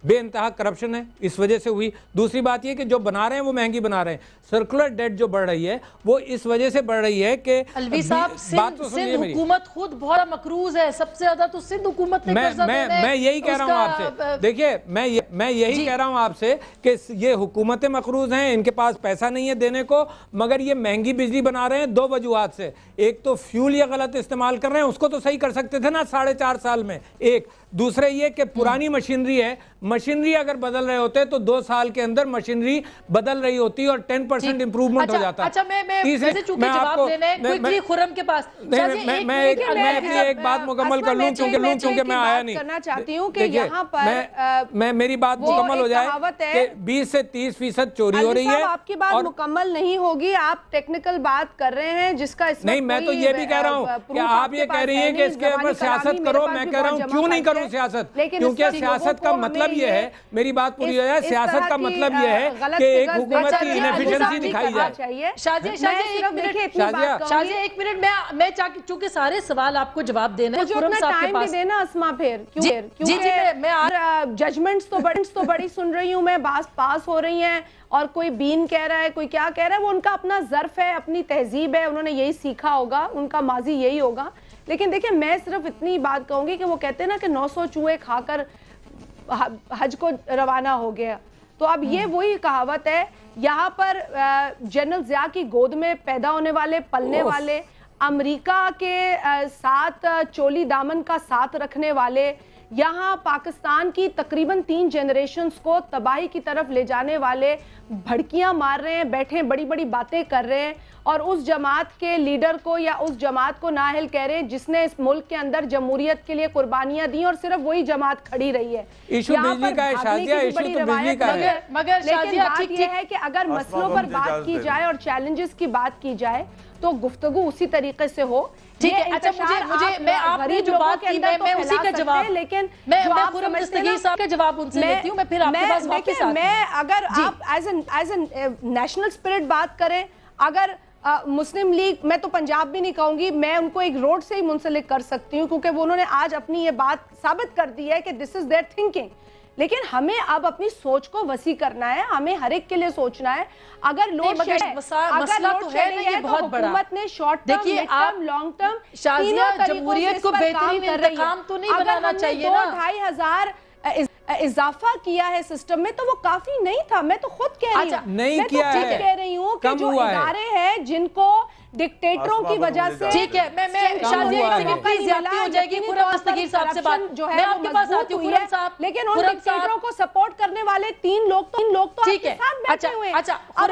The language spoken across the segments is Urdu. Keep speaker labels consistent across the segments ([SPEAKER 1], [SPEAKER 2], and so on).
[SPEAKER 1] بے انتہا کرپشن ہے، اس وجہ سے ہوئی۔ دوسری بات یہ کہ جو بنا رہے ہیں وہ مہنگی بنا رہے ہیں۔ سرکولر ڈیٹ جو بڑھ رہی ہے وہ اس وجہ سے بڑھ رہی ہے کہ
[SPEAKER 2] الوی صاحب سندھ حکومت خود بہت مقروض ہے، سب سے زیادہ تو سندھ حکومت نے قرضہ دینا ہے۔
[SPEAKER 1] میں یہی کہہ رہا ہوں آپ سے، دیکھیے میں یہی کہہ رہا ہوں آپ سے کہ یہ حکومتیں مقروض ہیں، ان کے پاس پیسہ نہیں ہے دینے کو، مگر یہ مہنگی بجلی بنا رہے ہیں دو وجوہات سے۔ ایک تو فیول یہ غلط استعمال کر رہے ہیں، اس کو تو صحیح کر سکتے تھے نا 4.5 سال میں۔ ایک دوسرے یہ کہ پرانی مشینری ہے، مشینری اگر بدل رہے ہوتے تو 2 سال کے اندر مشینری بدل رہی ہوتی اور 10% امپروومنٹ ہو جاتا۔
[SPEAKER 2] اچھا میں چونکہ جواب دینے کوئکلی خرم کے پاس
[SPEAKER 1] میں ایک بات مکمل کر لوں چونکہ میں آیا نہیں
[SPEAKER 3] کرنا چاہتی ہوں کہ یہاں پر
[SPEAKER 1] میں میری بات مکمل ہو جائے کہ 20 سے 30% چوری ہو رہی ہے۔
[SPEAKER 3] آپ کی بات مکمل نہیں ہوگی، آپ ٹیکنیکل بات کر رہے ہیں جس کا
[SPEAKER 1] نہیں، میں تو یہ بھی کہہ رہا ہوں کہ آپ یہ کہہ رہی ہیں کہ اس کے اوپر سیاست کرو، میں کہہ رہا ہوں کیوں نہیں کروں سیاست، کیونکہ سیاست کا مطلب یہ ہے، میری بات پوری ہو جائے، سیاست کا مطلب یہ ہے کہ ایک حکومت کی انیفیشنسی دکھائی جائے۔
[SPEAKER 2] شازیہ ایک منٹ، میں چونکہ سارے سوال آپ کو جواب دینا ہے،
[SPEAKER 3] خرم صاحب کے پاس دینا اسما پھر کیونکہ ججمنٹس تو بڑی سن رہی ہوں میں، پاس ہو رہی ہیں، اور کوئی بین کہہ رہا ہے، کوئی کیا کہہ رہا ہے، وہ ان کا اپنا ظرف ہے، اپنی تہذیب ہے، انہوں نے یہی سیکھا ہوگا، ان کا ماضی یہی ہوگا۔ لیکن دیکھیں میں صرف اتنی بات کہوں گی کہ وہ کہتے ہیں نا کہ 900 چوہے کھا کر حج کو روانہ ہو گیا، تو اب یہ وہی کہاوت ہے۔ یہاں پر جنرل ضیاء کی گود میں پیدا ہونے والے، پلنے والے، امریکہ کے ساتھ چولی دامن کا ساتھ رکھنے والے، یہاں پاکستان کی تقریباً 3 جنریشنز کو تباہی کی طرف لے جانے والے بھڑکیاں مار رہے ہیں، بیٹھے بڑی بڑی باتیں کر رہے ہیں، اور اس جماعت کے لیڈر کو یا اس جماعت کو نااہل کہہ رہے ہیں جس نے اس ملک کے اندر جمہوریت کے لیے قربانیاں دی، اور صرف وہی جماعت کھڑی رہی ہے۔
[SPEAKER 1] ایشو بجلی کا ہے شازیہ، ایشو تو بجلی کا ہے،
[SPEAKER 2] مگر
[SPEAKER 3] لیکن بات یہ ہے کہ اگر مسئلوں پر بات کی جائے اور چیلنجز کی بات کی جائے تو گفتگو اسی طریقے سے ہو۔
[SPEAKER 2] ٹھیک ہے، اچھا مجھے میں آپ نے جو بات کی میں اسی کا جواب،
[SPEAKER 3] لیکن
[SPEAKER 2] میں خرم دستگیر صاحب کا جواب ان سے لیتی ہوں، میں پھر آپ کے پاس واپس آتی ہوں۔
[SPEAKER 3] میں اگر آپ ایز اے نیشنل اسپرٹ بات کریں، اگر مسلم لیگ، میں تو پنجاب بھی نہیں کہوں گی، میں ان کو ایک روڈ سے ہی منسلک کر سکتی ہوں، کیونکہ انہوں نے آج اپنی یہ بات ثابت کر دی ہے کہ دس از دیئر تھنکنگ۔ لیکن ہمیں اب اپنی سوچ کو وسیع کرنا ہے، ہمیں ہر ایک کے لیے سوچنا ہے۔ اگر لوڈ شیڈنگ ہے تو حکومت نے short term, mid term, long term تینوں طریقوں سے اس پر کام کر رہی ہے۔ اگر ہم نے 2-2.5 ہزار اضافہ کیا ہے سسٹم میں تو وہ کافی نہیں تھا۔ میں تو خود کہہ رہی ہوں، میں تو خود کہہ رہی ہوں کہ جو ادارے ہیں جن کو ڈکٹیٹروں کی وجہ سے،
[SPEAKER 2] ٹھیک ہے، میں شازیہ کی زیادتی ہو جائے گی، خرم دستگیر صاحب سے بات جو ہے وہ مضبوط ہوئی ہے،
[SPEAKER 3] لیکن ان ڈکٹیٹروں کو سپورٹ کرنے والے 3 لوگ تو آپ کے ساتھ بیٹھے ہوئے ہیں۔ اب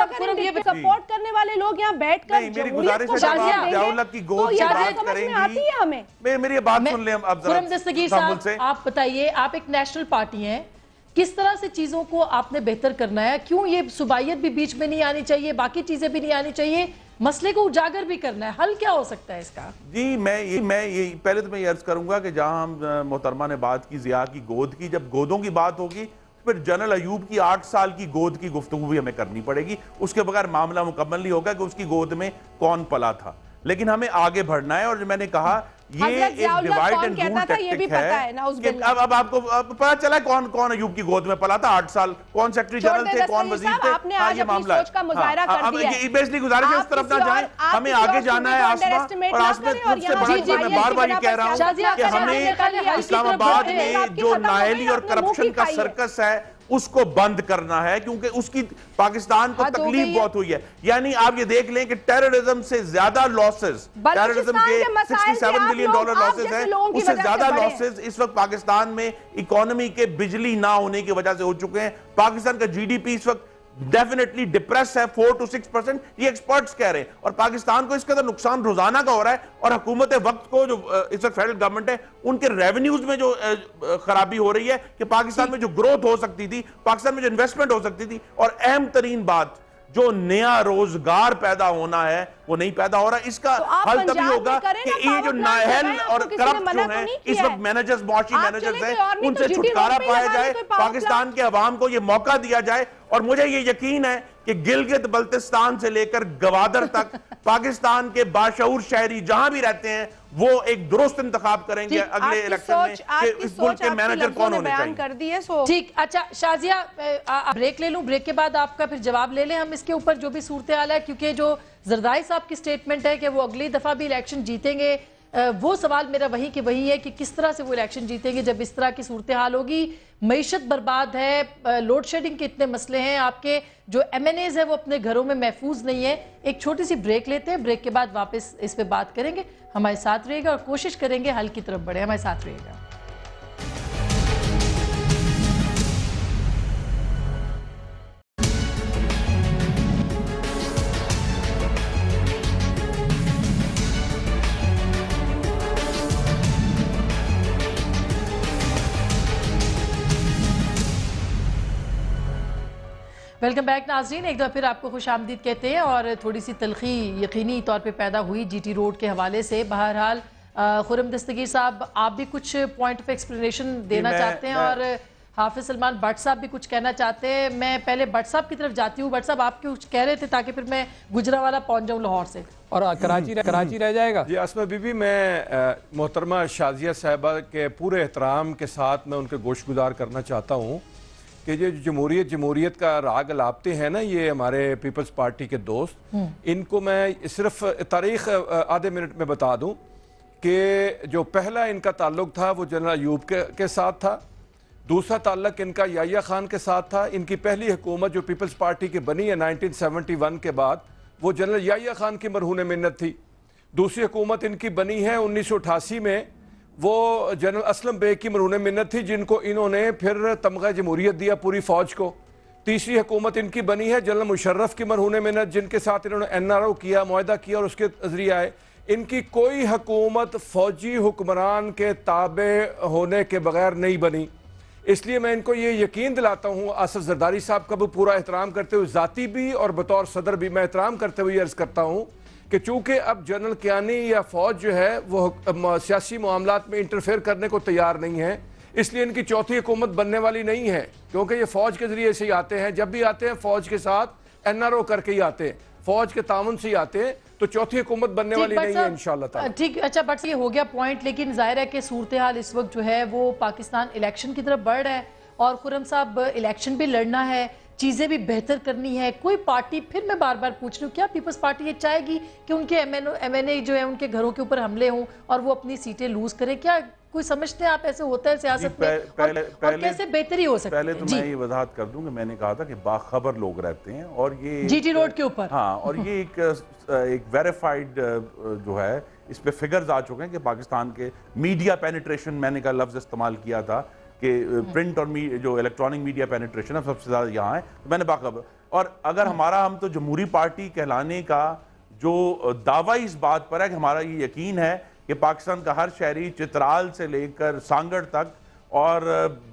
[SPEAKER 3] اگر ان سپورٹ کرنے والے لوگ یہاں بیٹھ کر جمہوریت کو
[SPEAKER 4] شازیہ کی گود سے بات کریں گی، میری بات سن لیں اب ذرا۔
[SPEAKER 2] خرم دستگیر صاحب آپ بتائیے، آپ ایک نیشنل پارٹی ہیں، کس طرح سے چیزوں کو آپ نے بہتر کرنا ہے؟ کیوں یہ صوبائیت بھی بیچ میں نہیں آنی چاہیے، باقی چیزیں بھی نہیں آنی چاہیے، مسئلے کو اجاگر بھی کرنا ہے، حل کیا ہو سکتا ہے اس کا؟
[SPEAKER 4] جی میں پہلے تو میں یہ عرض کروں گا کہ جہاں ہم محترمہ نے بات کی ضیاء کی گود کی، جب گودوں کی بات ہوگی پھر جنرل ایوب کی 8 سال کی گود کی گفتگو بھی ہمیں کرنی پڑے گی، اس کے بغیر معاملہ مکمل نہیں ہوگا کہ اس کی گود میں کون پلا تھا۔ لیکن ہمیں آگے بڑھنا ہے، اور جو میں نے کہا یہ ایک ڈیوائڈ اینڈ رول ٹیکٹک ہے کہ اب آپ کو پتا چلا کون ایوب کی گود میں پلا تھا 8 سال، کون سیکٹری جنرل تھے، کون وزیر تھے۔ ہاں یہ معاملہ ہے، اب یہ بیسلی گزارش ہے اس طرف نہ جائیں، ہمیں آگے جانا ہے آسما، اور آسما سب سے بڑا چیز میں بار بار یہ کہہ رہا ہوں کہ ہمیں اسلام آباد میں جو نااہلی اور کرپشن کا سرکس ہے اس کو بند کرنا ہے، کیونکہ اس کی پاکستان کو تکلیف بہت ہوئی ہے۔ یعنی آپ یہ دیکھ لیں کہ ٹیررزم سے زیادہ لاسز، ٹیررزم کے $67 بلین لاسز ہیں، اس سے زیادہ لاسز اس وقت پاکستان میں اکانومی کے بجلی نہ ہونے کی وجہ سے ہو چکے ہیں۔ پاکستان کا جی ڈی پی اس وقت ڈیفینیٹلی ڈپریس ہے، 4 to 6%، یہ ایکسپرٹس کہہ رہے ہیں، اور پاکستان کو اس کے اندر نقصان روزانہ کا ہو رہا ہے، اور حکومت وقت کو جو اس وقت فیڈرل گورنمنٹ ہے ان کے ریونیوز میں جو خرابی ہو رہی ہے کہ پاکستان میں جو گروتھ ہو سکتی تھی، پاکستان میں جو انویسٹمنٹ ہو سکتی تھی، اور اہم ترین بات جو نیا روزگار پیدا ہونا ہے وہ نہیں پیدا ہو رہا۔ اس کا حل تبھی ہوگا کہ یہ جو نااہل اور کرپٹ جو ہیں اس وقت مینیجرز، معاشی مینیجرز ہیں، ان سے چھٹکارا پایا جائے، پاکستان کے عوام کو یہ موقع دیا جائے، اور مجھے یہ یقین ہے کہ گلگت بلتستان سے لے کر گوادر تک پاکستان کے باشعور شہری جہاں بھی رہتے ہیں وہ ایک درست انتخاب کریں گے اگلے الیکشن میں کہ اس ملک کے مینیجر کون ہونے چاہیے.
[SPEAKER 2] ٹھیک, اچھا شازیہ بریک لے لوں, بریک کے بعد آپ کا پھر جواب لے لیں ہم اس کے اوپر جو بھی صورتحال ہے, کیونکہ جو زرداری صاحب کی سٹیٹمنٹ ہے کہ وہ اگلی دفعہ بھی الیکشن جیتیں گے, وہ سوال میرا وہی کہ وہی ہے کہ کس طرح سے وہ الیکشن جیتیں گے جب اس طرح کی صورتحال ہوگی. معیشت برباد ہے, لوڈ شیڈنگ کے اتنے مسئلے ہیں, آپ کے جو ایم این ایز ہے وہ اپنے گھروں میں محفوظ نہیں ہے. ایک چھوٹی سی بریک لیتے ہیں, بریک کے بعد واپس اس پہ بات کریں گے. ہمارے ساتھ رہیے گا اور کوشش کریں گے حل کی طرف بڑھے. ہمارے ساتھ رہیے گا. ویلکم بیک ناظرین, ایک دفعہ پھر آپ کو خوش آمدید کہتے ہیں. اور تھوڑی سی تلخی یقینی طور پہ پیدا ہوئی جی ٹی روڈ کے حوالے سے. بہرحال خرم دستگیر صاحب آپ بھی کچھ پوائنٹ آف ایکسپلینیشن دینا چاہتے ہیں اور حافظ سلمان بٹ صاحب بھی کچھ کہنا چاہتے ہیں. میں پہلے بٹ صاحب کی طرف جاتی ہوں. بٹ صاحب آپ کچھ کہہ رہے تھے تاکہ پھر میں گجرانوالہ پہنچ جاؤں لاہور سے
[SPEAKER 1] اور کراچی رہ جائے گا.
[SPEAKER 5] جی اسما بی بی, میں محترمہ شازیہ صاحبہ کے پورے احترام کے ساتھ میں ان کے گوش گزار کرنا چاہتا ہوں کہ یہ جمہوریت کا راگ الاپتے ہیں نا, یہ ہمارے پیپلز پارٹی کے دوست, ان کو میں صرف تاریخ آدھے منٹ میں بتا دوں کہ جو پہلا ان کا تعلق تھا وہ جنرل ایوب کے ساتھ تھا. دوسرا تعلق ان کا یحییٰ خان کے ساتھ تھا. ان کی پہلی حکومت جو پیپلز پارٹی کی بنی ہے 1971 کے بعد وہ جنرل یحییٰ خان کی مرہون منت تھی. دوسری حکومت ان کی بنی ہے 1988 میں, وہ جنرل اسلم بیگ کی مرہون منت تھی جن کو انہوں نے پھر تمغہ جمہوریت دیا پوری فوج کو. تیسری حکومت ان کی بنی ہے جنرل مشرف کی مرہون منت جن کے ساتھ انہوں نے این آر او کیا, معاہدہ کیا اور اس کے ذریعے آئے. ان کی کوئی حکومت فوجی حکمران کے تابع ہونے کے بغیر نہیں بنی. اس لیے میں ان کو یہ یقین دلاتا ہوں, آصف زرداری صاحب کا بھی پورا احترام کرتے ہوئے ذاتی بھی اور بطور صدر بھی میں احترام کرتے ہوئے عرض کرتا ہوں کہ چونکہ اب جنرل کیانی یا فوج جو ہے وہ سیاسی معاملات میں انٹرفیئر کرنے کو تیار نہیں ہے, اس لیے ان کی چوتھی حکومت بننے والی نہیں ہے, کیونکہ یہ فوج کے ذریعے سے ہی آتے ہیں. جب بھی آتے ہیں فوج کے ساتھ این آر او کر کے ہی آتے ہیں, فوج کے تعاون سے ہی آتے ہیں, تو چوتھی حکومت بننے والی نہیں ہے انشاءاللہ تعالی.
[SPEAKER 2] ٹھیک, اچھا بٹ یہ ہو گیا پوائنٹ, لیکن ظاہر ہے کہ صورتحال اس وقت جو ہے وہ پاکستان الیکشن کی طرف بڑھ رہا ہے اور خرم صاحب الیکشن بھی لڑنا ہے, چیزیں بھی بہتر کرنی ہے. کوئی پارٹی, پھر میں بار بار پوچھ رہی ہوں, کیا پیپلز پارٹی یہ چاہے گی کہ ان کے ایم این اے جو ہے ان کے گھروں کے اوپر حملے ہوں اور وہ اپنی سیٹیں لوز کریں؟ کیا کوئی سمجھتے ہیں آپ ایسے ہوتا ہے سیاست میں اور کیسے بہتری ہو سکتی ہے؟
[SPEAKER 4] پہلے تو میں یہ وضاحت کر دوں کہ میں نے کہا تھا کہ باخبر لوگ رہتے ہیں اور یہ
[SPEAKER 2] جی ٹی روڈ کے اوپر,
[SPEAKER 4] ہاں, اور یہ ایک ویریفائیڈ جو ہے اس پہ فگرز آ چکے ہیں کہ پاکستان کے میڈیا پینیٹریشن, میں نے کہا لفظ استعمال کیا تھا کہ پرنٹ اور جو الیکٹرانک میڈیا پینیٹریشن ہے سب سے زیادہ یہاں ہے, میں نے باخبر. اور اگر ہم تو جمہوری پارٹی کہلانے کا جو دعویٰ اس بات پر ہے کہ ہمارا یہ یقین ہے کہ پاکستان کا ہر شہری چترال سے لے کر سانگڑ تک اور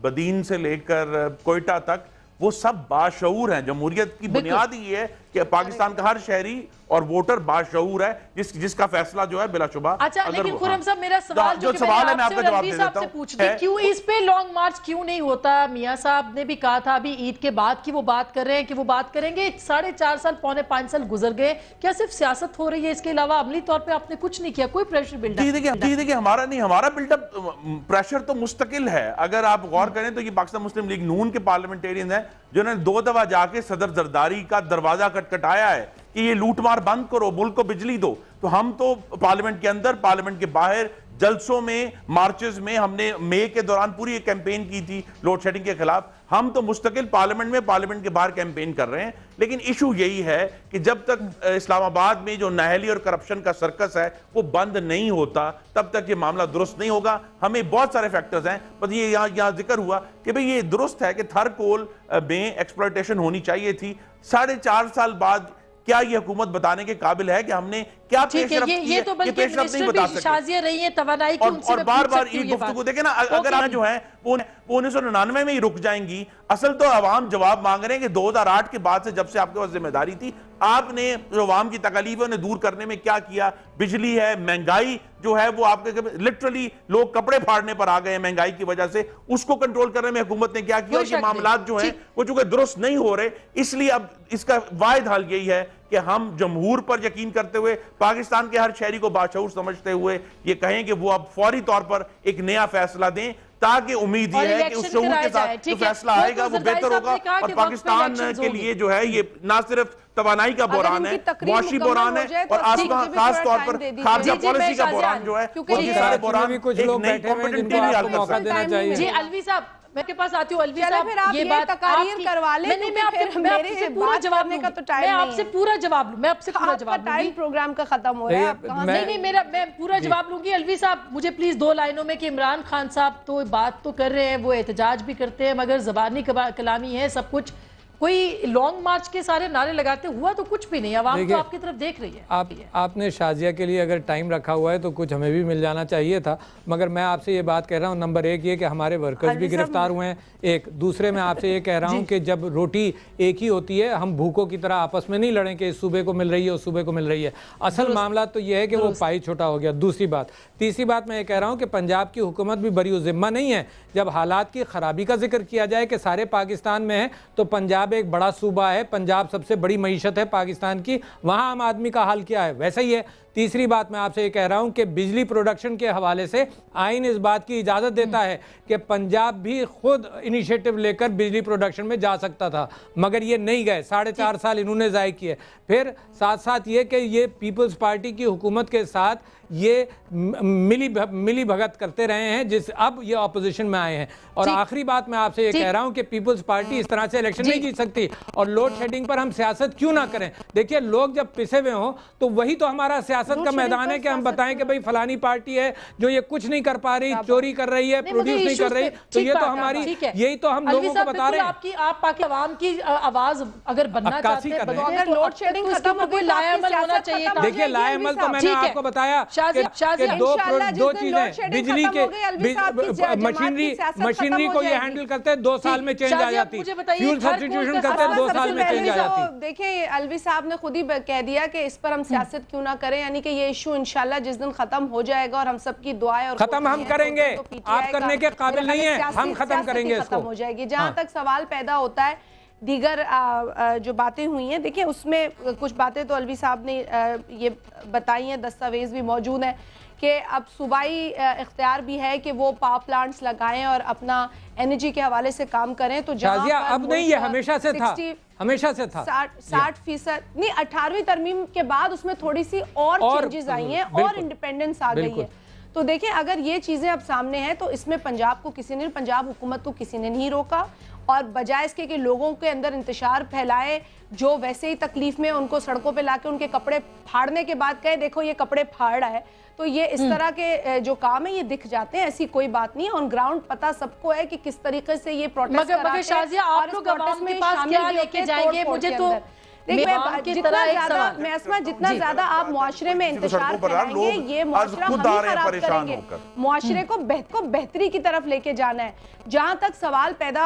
[SPEAKER 4] بدین سے لے کر کوئٹہ تک وہ سب باشعور ہیں. جمہوریت کی بنیاد یہ ہے کہ پاکستان کا ہر شہری اور ووٹر باشعور ہے جس کا فیصلہ جو ہے بلا شبہ.
[SPEAKER 2] اچھا لیکن خرم صاحب میرا سوال جو کہ میں آپ سے رنویر صاحب سے پوچھتی, کیوں اس پہ لانگ مارچ کیوں نہیں ہوتا؟ میاں صاحب نے بھی کہا تھا ابھی عید کے بعد کی وہ بات کر رہے ہیں کہ وہ بات کریں گے. 4.5 سال 4.5 سال گزر گئے, کیا صرف سیاست ہو رہی ہے, اس کے علاوہ عملی طور پہ آپ نے کچھ نہیں کیا, کوئی پریشر بلڈ اپ؟
[SPEAKER 4] دیکھیں ہمارا نہیں, ہمارا بلڈ اپ پریشر تو مستقل ہے. اگر آپ غور کریں تو یہ پاکستان مسلم لیگ نون کے پارلیمنٹیرین ہیں جنہوں نے 2 دفعہ جا کے صدر زرداری کا دروازہ کٹکھٹایا ہے کہ یہ لوٹ مار بند کرو, ملک کو بجلی دو. تو ہم تو پارلیمنٹ کے اندر, پارلیمنٹ کے باہر, جلسوں میں, مارچز میں ہم نے مئی کے دوران پوری ایک کیمپین کی تھی لوڈ شیڈنگ کے خلاف. ہم تو مستقل پارلیمنٹ میں, پارلیمنٹ کے باہر کیمپین کر رہے ہیں. لیکن ایشو یہی ہے کہ جب تک اسلام آباد میں جو نااہلی اور کرپشن کا سرکس ہے وہ بند نہیں ہوتا تب تک یہ معاملہ درست نہیں ہوگا. ہمیں بہت سارے فیکٹرز ہیں, بس یہ یہاں ذکر ہوا کہ بھئی یہ درست ہے کہ تھر کول میں ایکسپلائٹیشن ہونی چاہیے تھی. 4.5 سال بعد کیا یہ حکومت بتانے کے قابل ہے کہ ہم نے کیا پیش رفت کی ہے، یہ پیش رفت نہیں بتا سکتے.
[SPEAKER 2] شازیہ رہی ہیں توانائی کی، ان سے
[SPEAKER 4] اور
[SPEAKER 2] میں
[SPEAKER 4] بار
[SPEAKER 2] پوچھ
[SPEAKER 4] بار
[SPEAKER 2] سکتی ہوں
[SPEAKER 4] یہ
[SPEAKER 2] یہ
[SPEAKER 4] گفتگو
[SPEAKER 2] بات.
[SPEAKER 4] دیکھیں نا، اگر آپ جو ہیں وہ 1999 میں ہی رک جائیں گی. اصل تو عوام جواب مانگ رہے ہیں کہ 2008 کے بعد سے جب سے آپ کے پاس ذمہ داری تھی، آپ نے جو عوام کی تکالیف انہیں دور کرنے میں کیا کیا. بجلی ہے، مہنگائی جو ہے وہ آپ کے لٹرلی لوگ کپڑے پھاڑنے پر آ گئے ہیں مہنگائی کی وجہ سے، اس کو کنٹرول کرنے میں حکومت نے کیا کیا. اور یہ معاملات جو ہیں وہ چونکہ درست نہیں ہو رہے، اس لیے اب اس کا واحد حل یہی ہے کہ ہم جمہور پر یقین کرتے ہوئے، پاکستان کے ہر شہری کو باشعور سمجھتے ہوئے یہ کہیں کہ وہ اب فوری طور پر ایک نیا فیصلہ دیں، تاکہ امید یہ ہے کہ اس شعور کے ساتھ جو فیصلہ آئے گا وہ بہتر ہوگا. اور پاکستان کے لیے جو ہے یہ نہ صرف توانائی کا بحران ہے، معاشی بحران ہے، اور خاص طور پر خارجہ پالیسی کا بحران جو ہے، وہ یہ سارے بحران ایک نئی کمپیٹنٹ ٹیم حل کر سکتے ہیں.
[SPEAKER 2] جی الوی صاحب میں کے پاس آتی ہوں. الوی
[SPEAKER 3] صاحب یہ بات تقاریر کروا لیں،
[SPEAKER 2] میں آپ سے پورا جواب لوں گی. میں آپ سے پورا جواب لوں، میں آپ سے پورا جواب لوں گی.
[SPEAKER 3] ٹائم پروگرام کا ختم ہو رہا ہے.
[SPEAKER 2] نہیں میں پورا جواب لوں گی. الوی صاحب مجھے پلیز 2 لائنوں میں کہ عمران خان صاحب تو بات تو کر رہے ہیں، وہ احتجاج بھی کرتے ہیں، مگر زبانی کلامی ہے سب کچھ. کوئی لانگ مارچ کے سارے نعرے لگاتے ہوا تو کچھ بھی نہیں. عوام تو آپ کی طرف دیکھ رہی ہے.
[SPEAKER 1] آپ نے شازیہ کے لیے اگر ٹائم رکھا ہوا ہے تو کچھ ہمیں بھی مل جانا چاہیے تھا، مگر میں آپ سے یہ بات کہہ رہا ہوں، نمبر 1 یہ کہ ہمارے ورکرز بھی گرفتار ہوئے ہیں. ایک دوسرے میں آپ سے یہ کہہ رہا ہوں کہ جب روٹی ایک ہی ہوتی ہے، ہم بھوکوں کی طرح آپس میں نہیں لڑیں کہ اس صوبے کو مل رہی ہے اس صوبے کو مل رہی ہے. اصل معاملہ تو یہ ہے کہ وہ پائی چھوٹا ہو گیا. دوسری بات، تیسری بات میں یہ کہہ رہا ہوں کہ پنجاب کی حکومت بھی بری ذمہ نہیں ہے. جب حالات کی خرابی کا ذکر کیا جائے کہ سارے پاکستان میں ہے تو پنجاب ایک بڑا صوبہ ہے، پنجاب سب سے بڑی معیشت ہے پاکستان کی، وہاں عام آدمی کا حال کیا ہے ویسا ہی ہے. تیسری بات میں آپ سے یہ کہہ رہا ہوں کہ بجلی پروڈکشن کے حوالے سے آئین اس بات کی اجازت دیتا ہے کہ پنجاب بھی خود انیشیٹو لے کر بجلی پروڈکشن میں جا سکتا تھا، مگر یہ نہیں گئے. 4.5 سال انہوں نے ضائع کیے. پھر ساتھ ساتھ یہ کہ یہ پیپلز پارٹی کی حکومت کے ساتھ یہ ملی بھگت کرتے رہے ہیں، جس اب یہ اپوزیشن میں آئے ہیں. اور آخری بات میں آپ سے یہ کہہ رہا ہوں کہ پیپلز پارٹی اس طرح سے الیکشن نہیں جیت سکتی. اور لوڈ شیڈنگ پر ہم سیاست کیوں نہ کریں؟ دیکھیے لوگ جب پسے ہوئے ہوں تو وہی تو ہمارا سیاست کا میدان ہے کہ ہم بتائیں کہ بھئی فلانی پارٹی ہے جو یہ کچھ نہیں کر پا رہی، چوری کر رہی ہے، پروڈیوس نہیں کر رہی. تو یہ تو ہماری، یہی تو ہم لوگوں کو بتا رہے ہیں.
[SPEAKER 2] آپ پاکی عوام کی آواز اگر بننا چاہتے ہیں
[SPEAKER 3] تو اگر لوڈ شیڈنگ ختم ہو کوئی لائے عمل ہونا چاہیے.
[SPEAKER 1] دیکھیے لائے عمل تو میں نے آپ کو بتایا کہ دو چیزیں، بجلی کے مشینری کو یہ ہینڈل کرتے ہیں 2 سال میں چینج آ جاتی، فیول سبسٹیٹیوشن کرتے ہیں 2 سال میں چینج آ جاتی.
[SPEAKER 3] دیکھیں الوی صاحب نے خود ہی کہہ دیا کہ اس پر ہم سیاست کیوں نہ کریں، یعنی کہ یہ ایشو انشاءاللہ جس دن ختم ہو جائے گا اور ہم سب کی دعائیں اور
[SPEAKER 1] ختم ہم کریں گے، آپ کرنے کے قابل نہیں ہیں، ہم ختم کریں گے اس کو.
[SPEAKER 3] ختم ہو جائے گی. جہاں تک سوال پیدا ہوتا ہے دیگر جو باتیں ہوئی ہیں، دیکھیں اس میں کچھ باتیں تو الوی صاحب نے یہ بتائی ہیں، دستاویز بھی موجود ہیں کہ اب صوبائی اختیار بھی ہے کہ وہ پاور پلانٹس لگائیں اور اپنا انرجی کے حوالے سے کام کریں. تو
[SPEAKER 1] شازیہ اب نہیں، یہ ہمیشہ سے تھا، ہمیشہ سے تھا.
[SPEAKER 3] 60% نہیں، 18ویں ترمیم کے بعد اس میں تھوڑی سی اور چینجز آئی ہیں اور انڈیپینڈنس آ گئی ہے. تو دیکھیں اگر یہ چیزیں اب سامنے ہیں تو اس میں پنجاب کو کسی نے، پنجاب حکومت کو کسی نے نہیں روکا، اور بجائے اس کے کہ لوگوں کے اندر انتشار پھیلائے جو ویسے ہی تکلیف میں ان کو سڑکوں پہ لا کے ان کے کپڑے پھاڑنے کے بعد کہے دیکھو یہ کپڑے پھاڑ رہا ہے، تو یہ اس طرح کے جو کام ہے یہ دکھ جاتے ہیں. ایسی کوئی بات نہیں ہے، آن گراؤنڈ پتہ سب کو ہے کہ کس طریقے سے یہ پروٹیسٹ کراتے ہیں.
[SPEAKER 2] مگر شازیہ آپ لوگ عوام کے پاس کیا لے کے جائیں گے؟ مجھے تو جتنا زیادہ آپ معاشرے میں انتشار پھیلائیں گے یہ معاشرہ ہم ہی خراب کریں گے. معاشرے کو بہتری کی طرف لے کے جانا ہے. جہاں تک سوال پیدا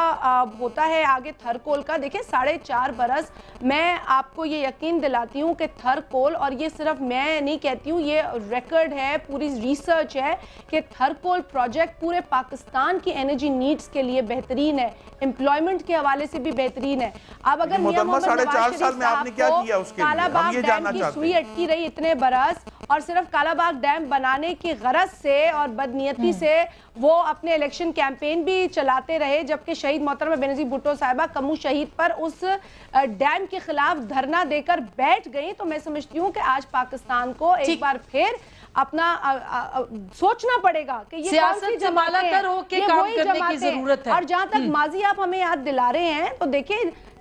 [SPEAKER 2] ہوتا ہے آگے تھر کول کا، دیکھیں 4.5 برس میں آپ کو یہ یقین دلاتی ہوں کہ تھر کول، اور یہ صرف میں نہیں کہتی ہوں، یہ ریکارڈ ہے، پوری ریسرچ ہے کہ تھر کول پروجیکٹ پورے پاکستان کی انرجی نیڈز کے لیے بہترین ہے، امپلائمنٹ کے حوالے سے بھی بہترین ہے. اب اگر میاں محمد نواز شریف صاحب کو کالا باغ ڈیم کی سوئی اٹکی رہی اتنے برس اور صرف کالا باغ ڈیم بنانے کی غرض سے اور بدنیتی سے وہ اپنے الیکشن کیمپین بھی چلاتے رہے، جبکہ شہید محترمہ بینظیر بھٹو صاحبہ کمو شہید پر اس ڈیم کے خلاف دھرنا دے کر بیٹھ گئی. تو میں سمجھتی ہوں کہ آج پاکستان کو ایک بار پھر اپنا سوچنا پڑے گا کہ یہ کون سی جماعتیں ہیں، یہ وہی جماعتیں. اور جہاں تک ماضی آپ ہمیں یاد دلا رہے ہیں تو دیکھیں